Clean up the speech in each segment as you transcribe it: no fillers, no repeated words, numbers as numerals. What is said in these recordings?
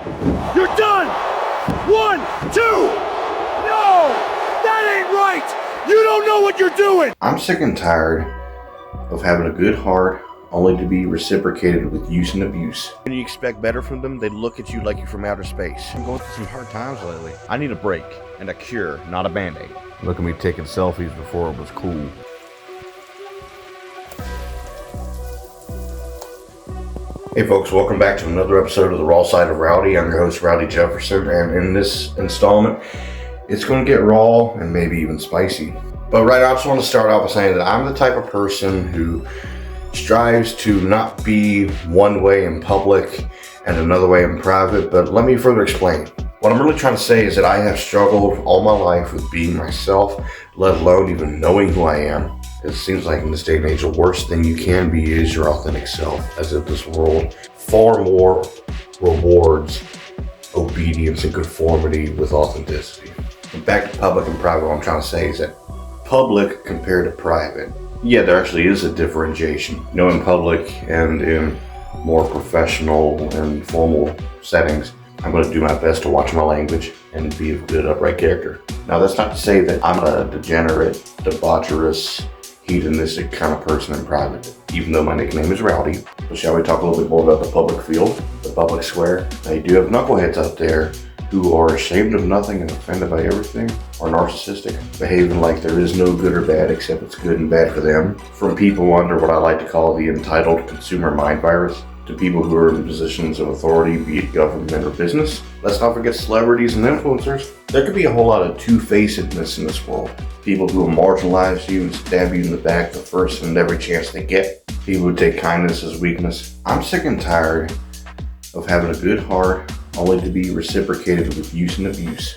You're done! 1, 2! No! That ain't right! You don't know what you're doing! I'm sick and tired of having a good heart only to be reciprocated with use and abuse. When you expect better from them, they look at you like you're from outer space. I'm going through some hard times lately. I need a break and a cure, not a band-aid. Look at me taking selfies before it was cool. Hey folks, welcome back to another episode of The Raw Side of Rowdy. I'm your host, Rowdy Jefferson, and in this installment, it's going to get raw and maybe even spicy. But right now, I just want to start off by saying that I'm the type of person who strives to not be one way in public and another way in private, but let me further explain. What I'm really trying to say is that I have struggled all my life with being myself, let alone even knowing who I am. It seems like in this day and age, the worst thing you can be is your authentic self, as if this world far more rewards obedience and conformity with authenticity. And back to public and private, what I'm trying to say is that public compared to private, yeah, there actually is a differentiation. You know, in public and in more professional and formal settings, I'm going to do my best to watch my language and be a good, upright character. Now, that's not to say that I'm a degenerate, debaucherous, hedonistic kind of person in private, even though my nickname is Rowdy. But shall we talk a little bit more about the public field, the public square? Now, you do have knuckleheads out there who are ashamed of nothing and offended by everything, or narcissistic, behaving like there is no good or bad except it's good and bad for them. From people under what I like to call the entitled consumer mind virus, to people who are in positions of authority, be it government or business. Let's not forget celebrities and influencers. There could be a whole lot of two-facedness in this world. People who will marginalize you and stab you in the back the first and every chance they get. People who take kindness as weakness. I'm sick and tired of having a good heart only to be reciprocated with use and abuse.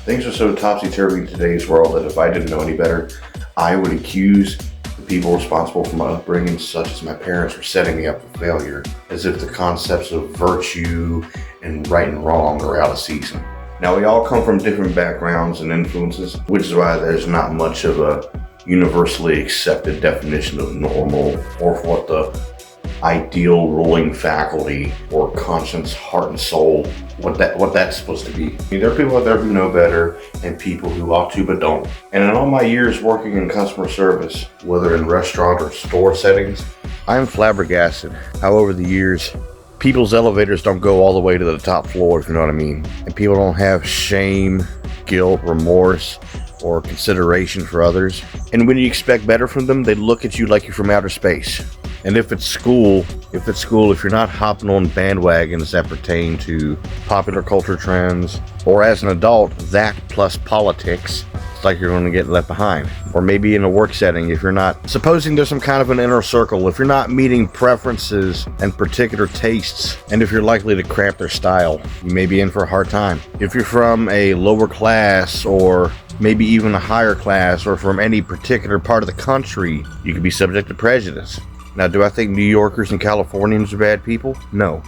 Things are so topsy-turvy in today's world that if I didn't know any better, I would accuse the people responsible for my upbringing, such as my parents, for setting me up for failure, as if the concepts of virtue and right and wrong are out of season. Now, we all come from different backgrounds and influences, which is why there's not much of a universally accepted definition of normal or what the ideal ruling faculty or conscience, heart and soul, what that's supposed to be. There are people out there who know better and people who ought to but don't. And in all my years working in customer service, whether in restaurant or store settings, I'm flabbergasted how over the years people's elevators don't go all the way to the top floor, if you know what I mean. And people don't have shame, guilt, remorse, or consideration for others. And when you expect better from them, they look at you like you're from outer space. And if it's school, if you're not hopping on bandwagons that pertain to popular culture trends, or as an adult, that plus politics, it's like you're going to get left behind. Or maybe in a work setting, if you're not, supposing there's some kind of an inner circle, if you're not meeting preferences and particular tastes, and if you're likely to cramp their style, you may be in for a hard time. If you're from a lower class, or maybe even a higher class, or from any particular part of the country, you could be subject to prejudice. Now, do I think New Yorkers and Californians are bad people? No.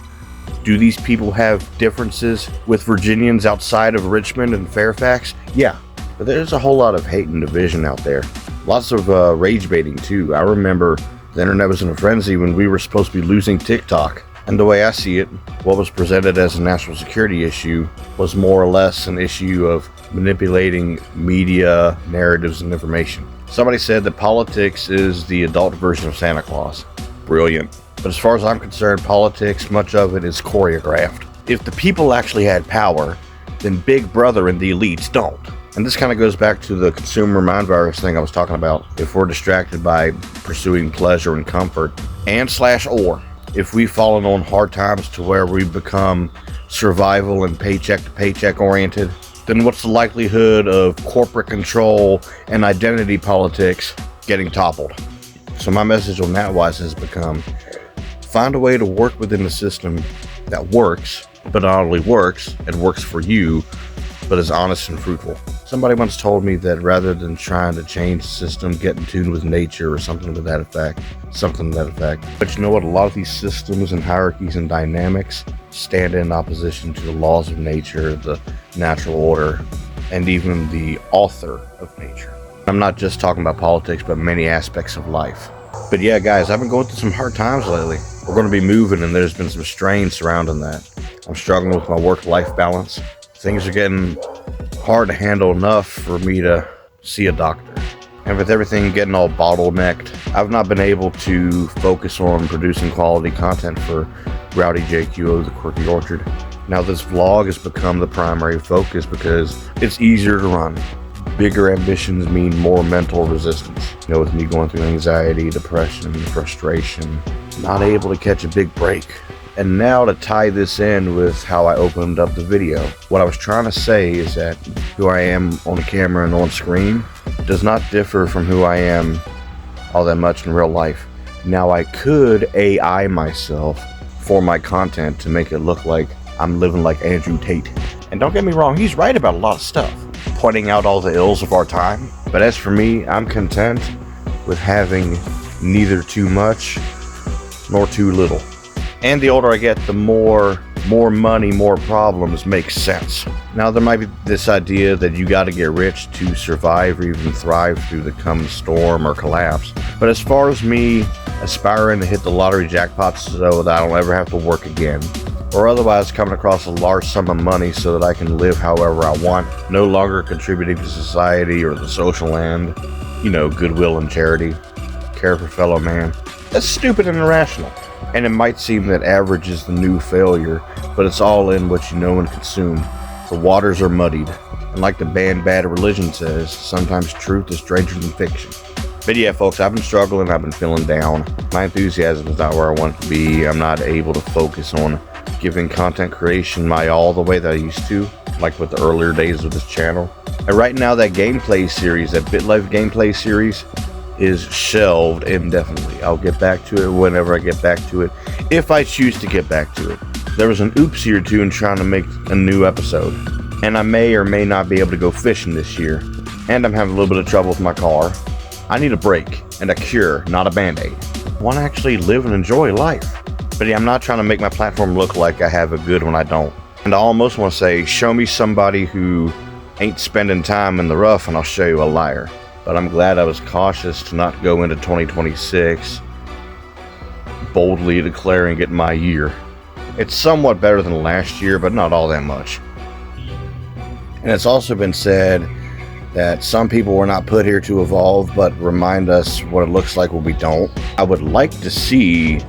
Do these people have differences with Virginians outside of Richmond and Fairfax? Yeah. But there's a whole lot of hate and division out there. Lots of rage baiting too. I remember the internet was in a frenzy when we were supposed to be losing TikTok. And the way I see it, what was presented as a national security issue was more or less an issue of manipulating media narratives and information. Somebody said that politics is the adult version of Santa Claus. Brilliant. But as far as I'm concerned, politics, much of it is choreographed. If the people actually had power, then Big Brother and the elites don't. And this kind of goes back to the consumer mind virus thing I was talking about. If we're distracted by pursuing pleasure and comfort, or if we've fallen on hard times to where we become survival and paycheck to paycheck oriented, then what's the likelihood of corporate control and identity politics getting toppled? So my message on that wise has become, find a way to work within the system that works, but not only works, it works for you, but is honest and fruitful. Somebody once told me that rather than trying to change the system, get in tune with nature or something to that effect. But you know what? A lot of these systems and hierarchies and dynamics stand in opposition to the laws of nature, the natural order, and even the author of nature. I'm not just talking about politics, but many aspects of life. But yeah, guys, I've been going through some hard times lately. We're going to be moving, and there's been some strain surrounding that. I'm struggling with my work-life balance. Things are getting hard to handle enough for me to see a doctor. And with everything getting all bottlenecked, I've not been able to focus on producing quality content for Rowdy JQO, the Quirky Orchard. Now this vlog has become the primary focus because it's easier to run. Bigger ambitions mean more mental resistance. You know, with me going through anxiety, depression, frustration, not able to catch a big break. And now to tie this in with how I opened up the video, what I was trying to say is that who I am on the camera and on screen does not differ from who I am all that much in real life. Now I could AI myself for my content to make it look like I'm living like Andrew Tate. And don't get me wrong, he's right about a lot of stuff, pointing out all the ills of our time. But as for me, I'm content with having neither too much nor too little. And the older I get, the more money, more problems makes sense. Now there might be this idea that you got to get rich to survive or even thrive through the coming storm or collapse. But as far as me aspiring to hit the lottery jackpot so that I don't ever have to work again, or otherwise coming across a large sum of money so that I can live however I want, no longer contributing to society or the social end, you know, goodwill and charity, care for fellow man, that's stupid and irrational. And it might seem that average is the new failure, but it's all in what you know and consume. The waters are muddied, and like the band Bad Religion says, sometimes truth is stranger than fiction. But yeah, folks, I've been struggling, I've been feeling down. My enthusiasm is not where I want it to be. I'm not able to focus on giving content creation my all the way that I used to, like with the earlier days of this channel. And right now that gameplay series, that BitLife gameplay series, is shelved indefinitely. I'll get back to it whenever I get back to it, if I choose to get back to it. There was an oopsie or two in trying to make a new episode, and I may or may not be able to go fishing this year, and I'm having a little bit of trouble with my car. I need a break and a cure, not a band-aid. I want to actually live and enjoy life. But yeah, I'm not trying to make my platform look like I have a good when I don't. And I almost want to say, show me somebody who ain't spending time in the rough and I'll show you a liar. But I'm glad I was cautious to not go into 2026 boldly declaring it my year. It's somewhat better than last year, but not all that much. And it's also been said that some people were not put here to evolve, but remind us what it looks like when we don't. I would like to see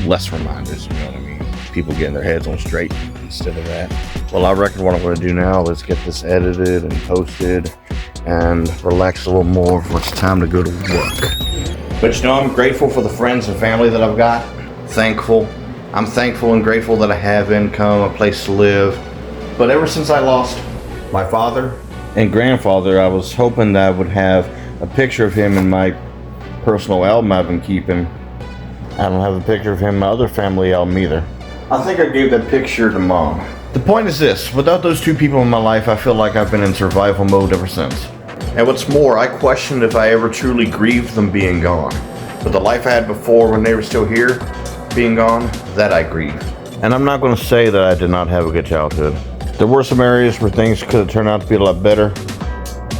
less reminders, you know what I mean? People getting their heads on straight instead of that. Well, I reckon what I'm going to do now is get this edited and posted and relax a little more before it's time to go to work. But you know, I'm grateful for the friends and family that I've got. Thankful. I'm thankful and grateful that I have income, a place to live. But ever since I lost my father and grandfather, I was hoping that I would have a picture of him in my personal album I've been keeping. I don't have a picture of him in my other family album either. I think I gave that picture to Mom. The point is this, without those two people in my life, I feel like I've been in survival mode ever since. And what's more, I questioned if I ever truly grieved them being gone. But the life I had before when they were still here, being gone, that I grieve. And I'm not going to say that I did not have a good childhood. There were some areas where things could have turned out to be a lot better.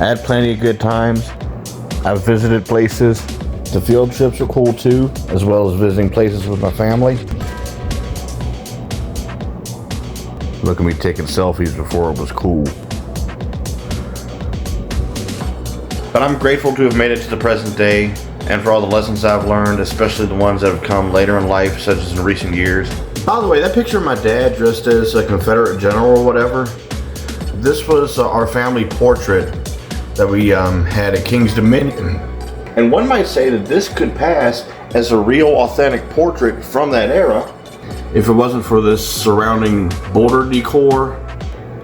I had plenty of good times. I visited places. The field trips were cool too, as well as visiting places with my family. Look at me taking selfies before it was cool. But I'm grateful to have made it to the present day and for all the lessons I've learned, especially the ones that have come later in life, such as in recent years. By the way, that picture of my dad dressed as a Confederate general or whatever, this was our family portrait that we had at King's Dominion. And one might say that this could pass as a real authentic portrait from that era if it wasn't for this surrounding border decor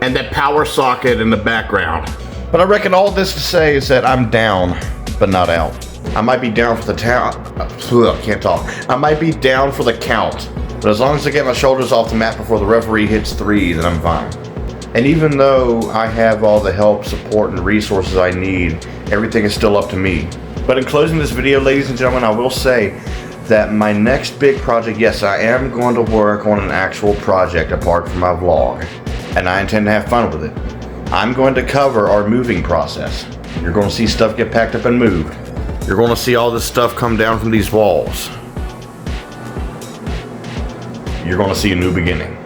and that power socket in the background. But I reckon all this to say is that I'm down, but not out. I might be down for the can't talk. I might be down for the count, but as long as I get my shoulders off the mat before the referee hits 3, then I'm fine. And even though I have all the help, support, and resources I need, everything is still up to me. But in closing this video, ladies and gentlemen, I will say that my next big project, yes, I am going to work on an actual project apart from my vlog, and I intend to have fun with it. I'm going to cover our moving process. You're going to see stuff get packed up and moved. You're going to see all this stuff come down from these walls. You're going to see a new beginning.